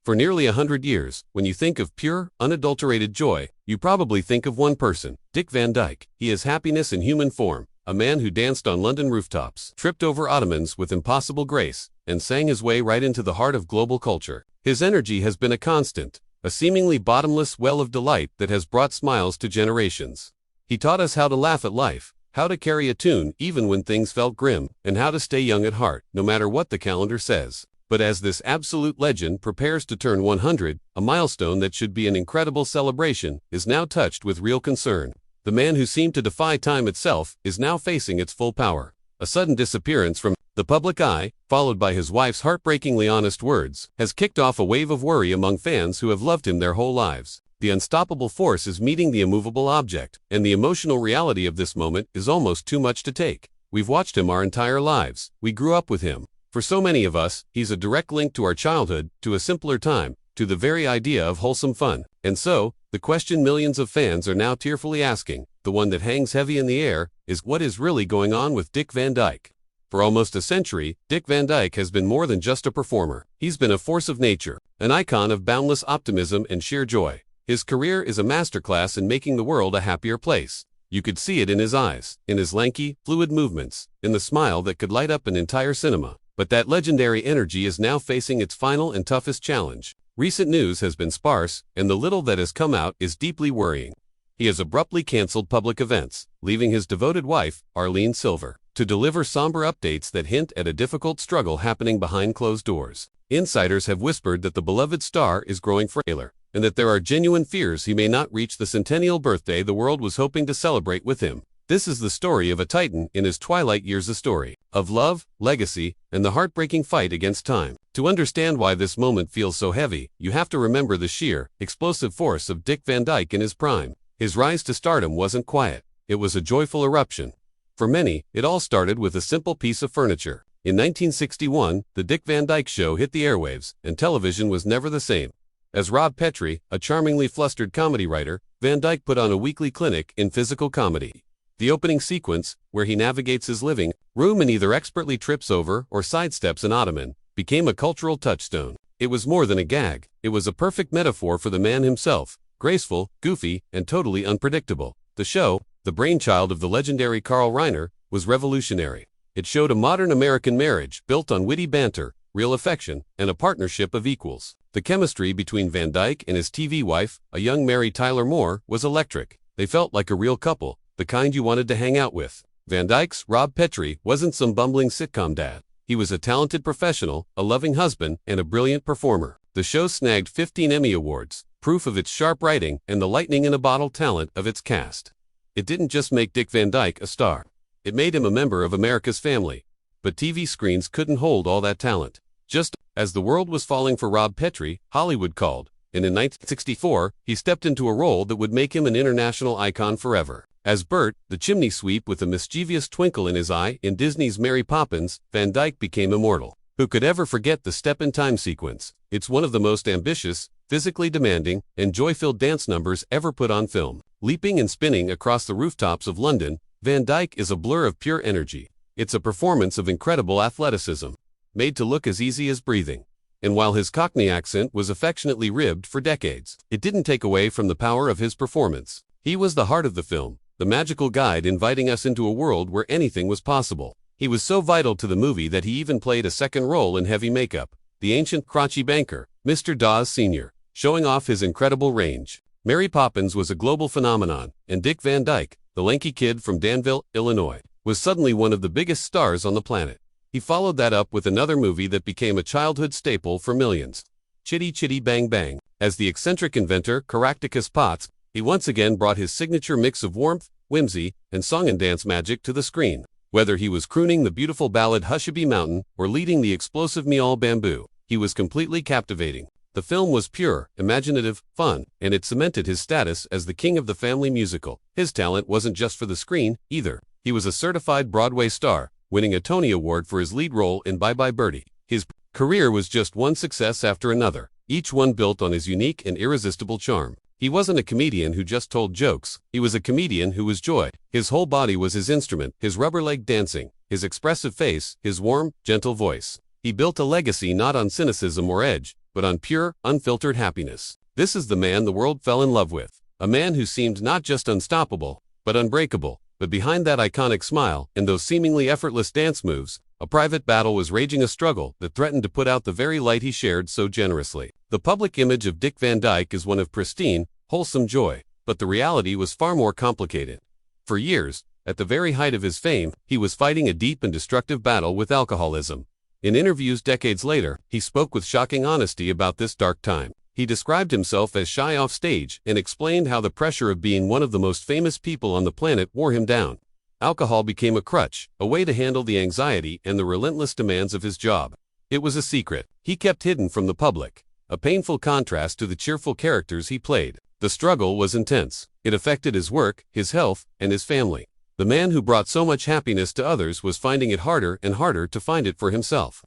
For nearly 100 years, when you think of pure, unadulterated joy, you probably think of one person, Dick Van Dyke. He is happiness in human form, a man who danced on London rooftops, tripped over ottomans with impossible grace, and sang his way right into the heart of global culture. His energy has been a constant, a seemingly bottomless well of delight that has brought smiles to generations. He taught us how to laugh at life, how to carry a tune even when things felt grim, and how to stay young at heart, no matter what the calendar says. But as this absolute legend prepares to turn 100, a milestone that should be an incredible celebration is now touched with real concern. The man who seemed to defy time itself is now facing its full power. A sudden disappearance from the public eye, followed by his wife's heartbreakingly honest words, has kicked off a wave of worry among fans who have loved him their whole lives. The unstoppable force is meeting the immovable object, and the emotional reality of this moment is almost too much to take. We've watched him our entire lives. We grew up with him. For so many of us, he's a direct link to our childhood, to a simpler time, to the very idea of wholesome fun. And so, the question millions of fans are now tearfully asking, the one that hangs heavy in the air, is what is really going on with Dick Van Dyke? For almost a century, Dick Van Dyke has been more than just a performer. He's been a force of nature, an icon of boundless optimism and sheer joy. His career is a masterclass in making the world a happier place. You could see it in his eyes, in his lanky, fluid movements, in the smile that could light up an entire cinema. But that legendary energy is now facing its final and toughest challenge. Recent news has been sparse, and the little that has come out is deeply worrying. He has abruptly canceled public events, leaving his devoted wife, Arlene Silver, to deliver somber updates that hint at a difficult struggle happening behind closed doors. Insiders have whispered that the beloved star is growing frailer, and that there are genuine fears he may not reach the centennial birthday the world was hoping to celebrate with him. This is the story of a titan in his twilight years, a story of love, legacy, and the heartbreaking fight against time. To understand why this moment feels so heavy, you have to remember the sheer, explosive force of Dick Van Dyke in his prime. His rise to stardom wasn't quiet. It was a joyful eruption. For many, it all started with a simple piece of furniture. In 1961, the Dick Van Dyke Show hit the airwaves, and television was never the same. As Rob Petrie, a charmingly flustered comedy writer, Van Dyke put on a weekly clinic in physical comedy. The opening sequence, where he navigates his living room and either expertly trips over or sidesteps an ottoman, became a cultural touchstone. It was more than a gag. It was a perfect metaphor for the man himself, graceful, goofy, and totally unpredictable. The show, the brainchild of the legendary Carl Reiner, was revolutionary. It showed a modern American marriage built on witty banter, real affection, and a partnership of equals. The chemistry between Van Dyke and his TV wife, a young Mary Tyler Moore, was electric. They felt like a real couple, the kind you wanted to hang out with. Van Dyke's Rob Petrie wasn't some bumbling sitcom dad. He was a talented professional, a loving husband, and a brilliant performer. The show snagged 15 Emmy Awards, proof of its sharp writing and the lightning-in-a-bottle talent of its cast. It didn't just make Dick Van Dyke a star. It made him a member of America's family. But TV screens couldn't hold all that talent. Just as the world was falling for Rob Petrie, Hollywood called, and in 1964, he stepped into a role that would make him an international icon forever. As Bert, the chimney sweep with a mischievous twinkle in his eye in Disney's Mary Poppins, Van Dyke became immortal. Who could ever forget the step-in-time sequence? It's one of the most ambitious, physically demanding, and joy-filled dance numbers ever put on film. Leaping and spinning across the rooftops of London, Van Dyke is a blur of pure energy. It's a performance of incredible athleticism, made to look as easy as breathing. And while his Cockney accent was affectionately ribbed for decades, it didn't take away from the power of his performance. He was the heart of the film, the magical guide inviting us into a world where anything was possible. He was so vital to the movie that he even played a second role in heavy makeup, the ancient crotchy banker, Mr. Dawes Sr., showing off his incredible range. Mary Poppins was a global phenomenon, and Dick Van Dyke, the lanky kid from Danville, Illinois, was suddenly one of the biggest stars on the planet. He followed that up with another movie that became a childhood staple for millions, Chitty Chitty Bang Bang. As the eccentric inventor Caractacus Potts, he once again brought his signature mix of warmth, whimsy, and song and dance magic to the screen. Whether he was crooning the beautiful ballad Hushabye Mountain or leading the explosive Meow Bamboo, he was completely captivating. The film was pure, imaginative, fun, and it cemented his status as the king of the family musical. His talent wasn't just for the screen, either. He was a certified Broadway star, winning a Tony Award for his lead role in Bye Bye Birdie. His career was just one success after another, each one built on his unique and irresistible charm. He wasn't a comedian who just told jokes. He was a comedian who was joy. His whole body was his instrument, his rubber-leg dancing, his expressive face, his warm, gentle voice. He built a legacy not on cynicism or edge, but on pure, unfiltered happiness. This is the man the world fell in love with. A man who seemed not just unstoppable, but unbreakable. But behind that iconic smile and those seemingly effortless dance moves, a private battle was raging, a struggle that threatened to put out the very light he shared so generously. The public image of Dick Van Dyke is one of pristine, wholesome joy, but the reality was far more complicated. For years, at the very height of his fame, he was fighting a deep and destructive battle with alcoholism. In interviews decades later, he spoke with shocking honesty about this dark time. He described himself as shy off stage and explained how the pressure of being one of the most famous people on the planet wore him down. Alcohol became a crutch, a way to handle the anxiety and the relentless demands of his job. It was a secret he kept hidden from the public, a painful contrast to the cheerful characters he played. The struggle was intense. It affected his work, his health, and his family. The man who brought so much happiness to others was finding it harder and harder to find it for himself.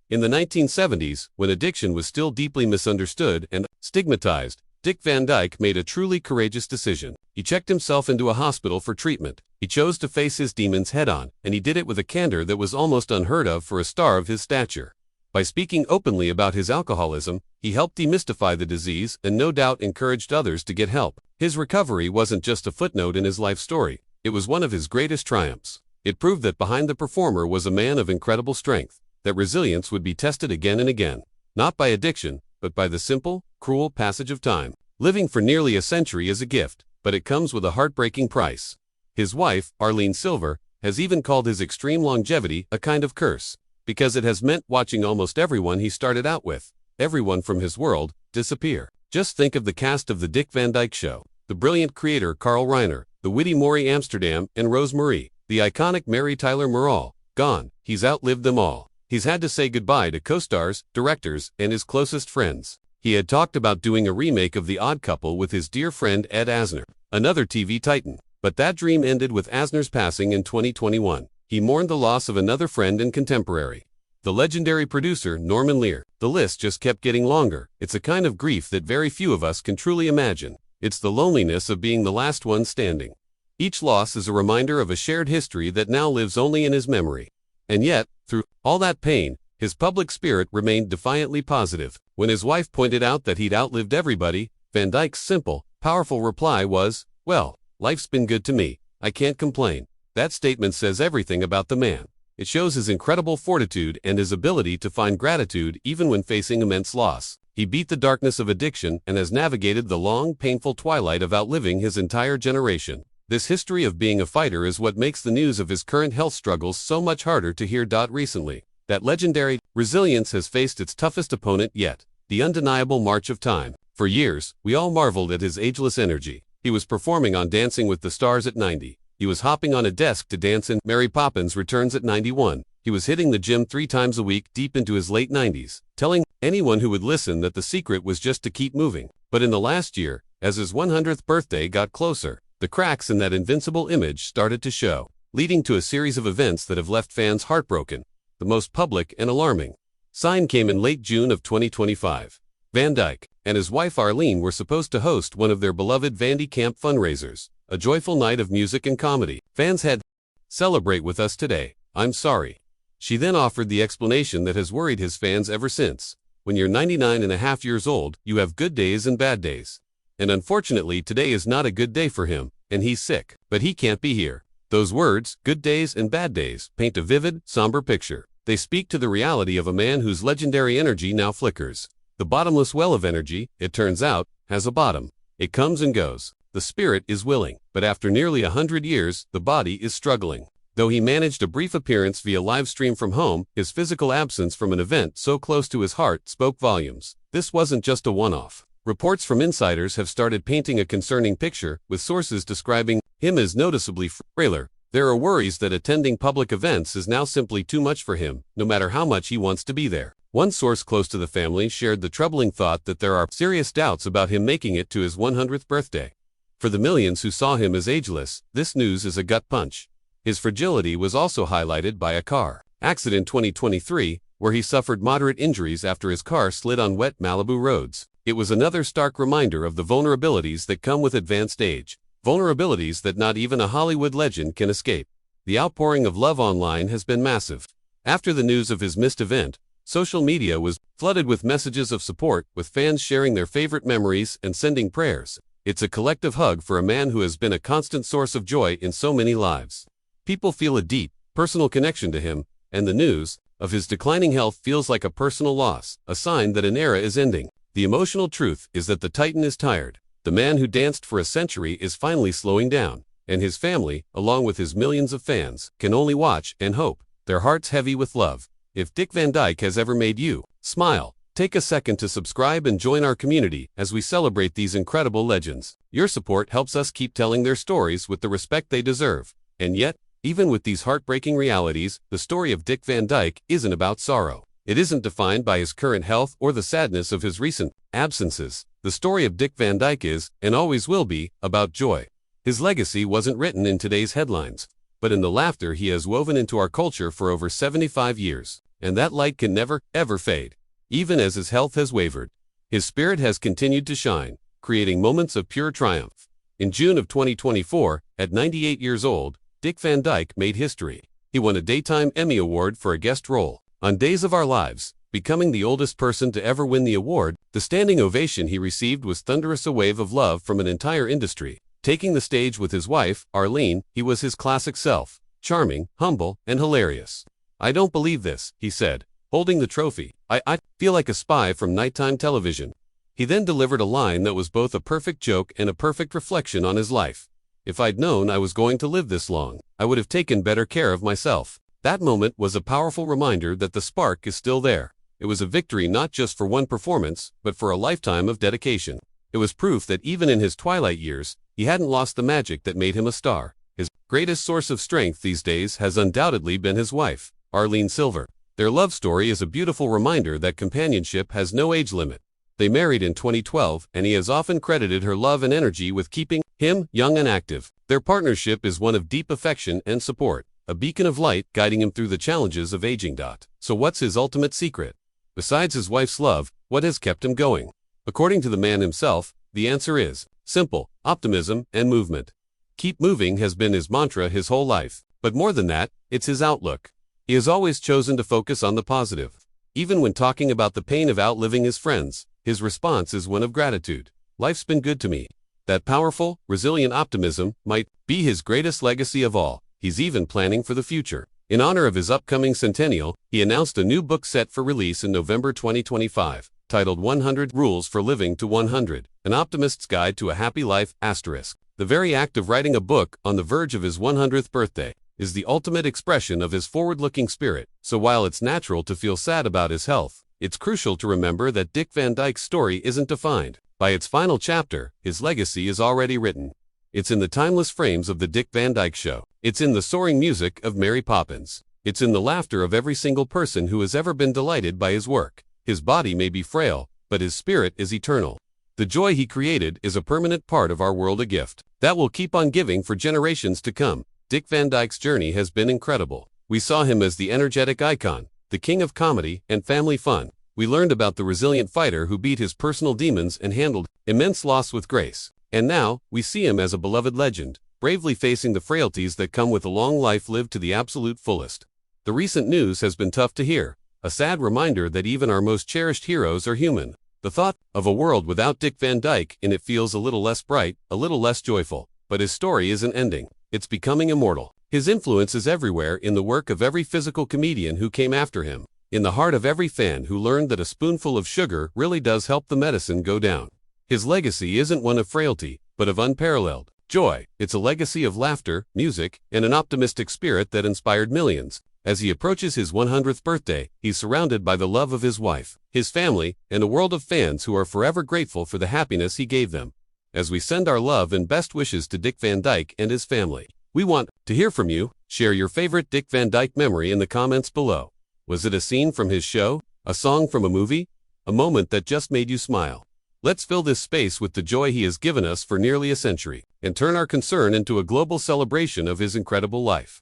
In the 1970s, when addiction was still deeply misunderstood and stigmatized, Dick Van Dyke made a truly courageous decision. He checked himself into a hospital for treatment. He chose to face his demons head-on, and he did it with a candor that was almost unheard of for a star of his stature. By speaking openly about his alcoholism, he helped demystify the disease and no doubt encouraged others to get help. His recovery wasn't just a footnote in his life story. It was one of his greatest triumphs. It proved that behind the performer was a man of incredible strength, that resilience would be tested again and again, not by addiction, but by the simple, cruel passage of time. Living for nearly a century is a gift, but it comes with a heartbreaking price. His wife, Arlene Silver, has even called his extreme longevity a kind of curse, because it has meant watching almost everyone he started out with, everyone from his world, disappear. Just think of the cast of The Dick Van Dyke Show, the brilliant creator Carl Reiner, the witty Maury Amsterdam and Rose Marie, the iconic Mary Tyler Moral. Gone. He's outlived them all. He's had to say goodbye to co-stars, directors, and his closest friends. He had talked about doing a remake of The Odd Couple with his dear friend Ed Asner, another TV titan. But that dream ended with Asner's passing in 2021. He mourned the loss of another friend and contemporary, the legendary producer Norman Lear. The list just kept getting longer. It's a kind of grief that very few of us can truly imagine. It's the loneliness of being the last one standing. Each loss is a reminder of a shared history that now lives only in his memory. And yet, through all that pain, his public spirit remained defiantly positive. When his wife pointed out that he'd outlived everybody, Van Dyke's simple, powerful reply was, "Well, life's been good to me. I can't complain." That statement says everything about the man. It shows his incredible fortitude and his ability to find gratitude even when facing immense loss. He beat the darkness of addiction and has navigated the long, painful twilight of outliving his entire generation. This history of being a fighter is what makes the news of his current health struggles so much harder to hear. Recently, that legendary resilience has faced its toughest opponent yet, the undeniable march of time. For years, we all marveled at his ageless energy. He was performing on Dancing with the Stars at 90. He was hopping on a desk to dance in Mary Poppins Returns at 91. He was hitting the gym 3 times a week deep into his late 90s, telling anyone who would listen that the secret was just to keep moving. But in the last year, as his 100th birthday got closer, the cracks in that invincible image started to show, leading to a series of events that have left fans heartbroken. The most public and alarming sign came in late June of 2025. Van Dyke and his wife Arlene were supposed to host one of their beloved Vandy Camp fundraisers, a joyful night of music and comedy. Fans had "Celebrate with us today, I'm sorry." She then offered the explanation that has worried his fans ever since. When you're 99.5 years old, you have good days and bad days. And unfortunately today is not a good day for him, and he's sick, but he can't be here. Those words, good days and bad days, paint a vivid, somber picture. They speak to the reality of a man whose legendary energy now flickers. The bottomless well of energy, it turns out, has a bottom. It comes and goes. The spirit is willing, but after nearly 100 years, the body is struggling. Though he managed a brief appearance via live stream from home, his physical absence from an event so close to his heart spoke volumes. This wasn't just a one-off. Reports from insiders have started painting a concerning picture, with sources describing him as noticeably frailer. There are worries that attending public events is now simply too much for him, no matter how much he wants to be there. One source close to the family shared the troubling thought that there are serious doubts about him making it to his 100th birthday. For the millions who saw him as ageless, this news is a gut punch. His fragility was also highlighted by a car accident in 2023, where he suffered moderate injuries after his car slid on wet Malibu roads. It was another stark reminder of the vulnerabilities that come with advanced age, vulnerabilities that not even a Hollywood legend can escape. The outpouring of love online has been massive. After the news of his missed event, Social media was flooded with messages of support, with fans sharing their favorite memories and sending prayers. It's a collective hug for a man who has been a constant source of joy in so many lives. People feel a deep, personal connection to him, and the news of his declining health feels like a personal loss, a sign that an era is ending. The emotional truth is that the Titan is tired. The man who danced for a century is finally slowing down, and his family, along with his millions of fans, can only watch and hope, their hearts heavy with love. If Dick Van Dyke has ever made you smile, take a second to subscribe and join our community as we celebrate these incredible legends. Your support helps us keep telling their stories with the respect they deserve. And yet, even with these heartbreaking realities, the story of Dick Van Dyke isn't about sorrow. It isn't defined by his current health or the sadness of his recent absences. The story of Dick Van Dyke is, and always will be, about joy. His legacy wasn't written in today's headlines, but in the laughter he has woven into our culture for over 75 years. And that light can never, ever fade. Even as his health has wavered, his spirit has continued to shine, creating moments of pure triumph. In June of 2024, at 98 years old, Dick Van Dyke made history. He won a Daytime Emmy Award for a guest role on Days of Our Lives, becoming the oldest person to ever win the award. The standing ovation he received was thunderous, a wave of love from an entire industry. Taking the stage with his wife, Arlene, he was his classic self, charming, humble, and hilarious. "I don't believe this," he said, holding the trophy. I feel like a spy from nighttime television." He then delivered a line that was both a perfect joke and a perfect reflection on his life. "If I'd known I was going to live this long, I would have taken better care of myself." That moment was a powerful reminder that the spark is still there. It was a victory not just for one performance, but for a lifetime of dedication. It was proof that even in his twilight years, he hadn't lost the magic that made him a star. His greatest source of strength these days has undoubtedly been his wife, Arlene Silver. Their love story is a beautiful reminder that companionship has no age limit. They married in 2012, and he has often credited her love and energy with keeping him young and active. Their partnership is one of deep affection and support, a beacon of light guiding him through the challenges of aging. So what's his ultimate secret? Besides his wife's love, what has kept him going? According to the man himself, the answer is simple: optimism and movement. Keep moving has been his mantra his whole life. But more than that, it's his outlook. He has always chosen to focus on the positive. Even when talking about the pain of outliving his friends, his response is one of gratitude. "Life's been good to me." That powerful, resilient optimism might be his greatest legacy of all. He's even planning for the future. In honor of his upcoming centennial, he announced a new book set for release in November 2025, titled 100 Rules for Living to 100, An Optimist's Guide to a Happy Life, *. The very act of writing a book on the verge of his 100th birthday is the ultimate expression of his forward-looking spirit. So while it's natural to feel sad about his health, it's crucial to remember that Dick Van Dyke's story isn't defined by its final chapter. His legacy is already written. It's in the timeless frames of the Dick Van Dyke Show. It's in the soaring music of Mary Poppins. It's in the laughter of every single person who has ever been delighted by his work. His body may be frail, but his spirit is eternal. The joy he created is a permanent part of our world, a gift that will keep on giving for generations to come. Dick Van Dyke's journey has been incredible. We saw him as the energetic icon, the king of comedy and family fun. We learned about the resilient fighter who beat his personal demons and handled immense loss with grace. And now, we see him as a beloved legend, bravely facing the frailties that come with a long life lived to the absolute fullest. The recent news has been tough to hear, a sad reminder that even our most cherished heroes are human. The thought of a world without Dick Van Dyke in it feels a little less bright, a little less joyful. But his story isn't ending. It's becoming immortal. His influence is everywhere, in the work of every physical comedian who came after him, in the heart of every fan who learned that a spoonful of sugar really does help the medicine go down. His legacy isn't one of frailty, but of unparalleled joy. It's a legacy of laughter, music, and an optimistic spirit that inspired millions. As he approaches his 100th birthday, he's surrounded by the love of his wife, his family, and a world of fans who are forever grateful for the happiness he gave them. As we send our love and best wishes to Dick Van Dyke and his family, we want to hear from you. Share your favorite Dick Van Dyke memory in the comments below. Was it a scene from his show? A song from a movie? A moment that just made you smile? Let's fill this space with the joy he has given us for nearly a century, and turn our concern into a global celebration of his incredible life.